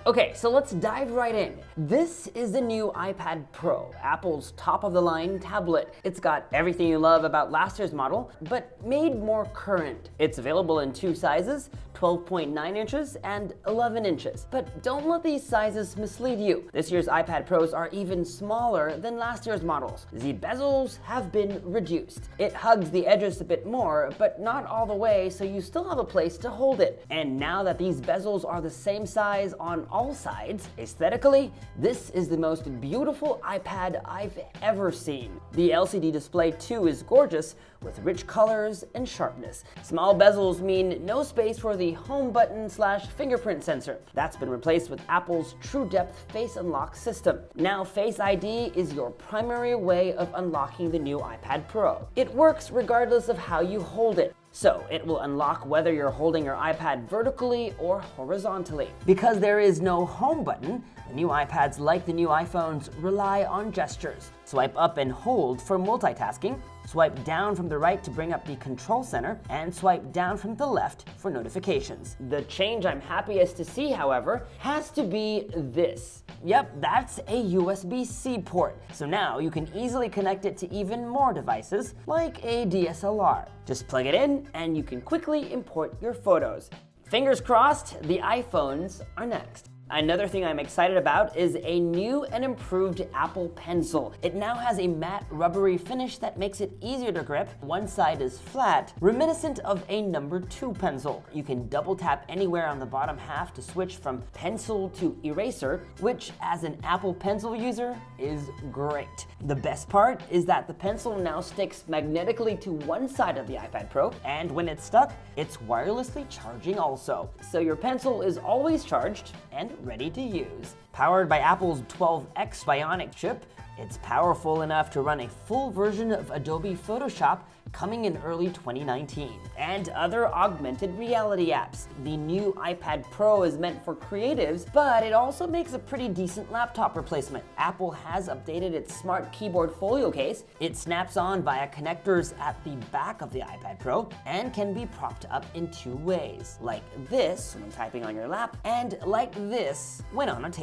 Okay, so let's dive right in. This is the new iPad Pro, Apple's top-of-the-line tablet. It's got everything you love about last year's model, but made more current. It's available in two sizes, 12.9 inches and 11 inches. But don't let these sizes mislead you. This year's iPad Pros are even smaller than last year's models. The bezels have been reduced. It hugs the edges a bit more, but not all the way, so you still have a place to hold it. And now that these bezels are the same size on all sides, aesthetically, this is the most beautiful iPad I've ever seen. The LCD display too is gorgeous, with rich colors and sharpness. Small bezels mean no space for the home button / fingerprint sensor. That's been replaced with Apple's True Depth Face Unlock system. Now Face ID is your primary way of unlocking the new iPad Pro. It works regardless of how you hold it. So it will unlock whether you're holding your iPad vertically or horizontally. Because there is no home button, the new iPads, like the new iPhones, rely on gestures. Swipe up and hold for multitasking, swipe down from the right to bring up the control center, and swipe down from the left for notifications. The change I'm happiest to see, however, has to be this. Yep, that's a USB-C port. So now you can easily connect it to even more devices, like a DSLR. Just plug it in and you can quickly import your photos. Fingers crossed, the iPhones are next. Another thing I'm excited about is a new and improved Apple Pencil. It now has a matte rubbery finish that makes it easier to grip. One side is flat, reminiscent of a number 2 pencil. You can double tap anywhere on the bottom half to switch from pencil to eraser, which as an Apple Pencil user is great. The best part is that the pencil now sticks magnetically to one side of the iPad Pro, and when it's stuck, it's wirelessly charging also. So your pencil is always charged and ready to use. Powered by Apple's 12X Bionic chip, it's powerful enough to run a full version of Adobe Photoshop coming in early 2019, and other augmented reality apps. The new iPad Pro is meant for creatives, but it also makes a pretty decent laptop replacement. Apple has updated its smart keyboard folio case. It snaps on via connectors at the back of the iPad Pro and can be propped up in 2 ways, like this when typing on your lap, and like this when on a table.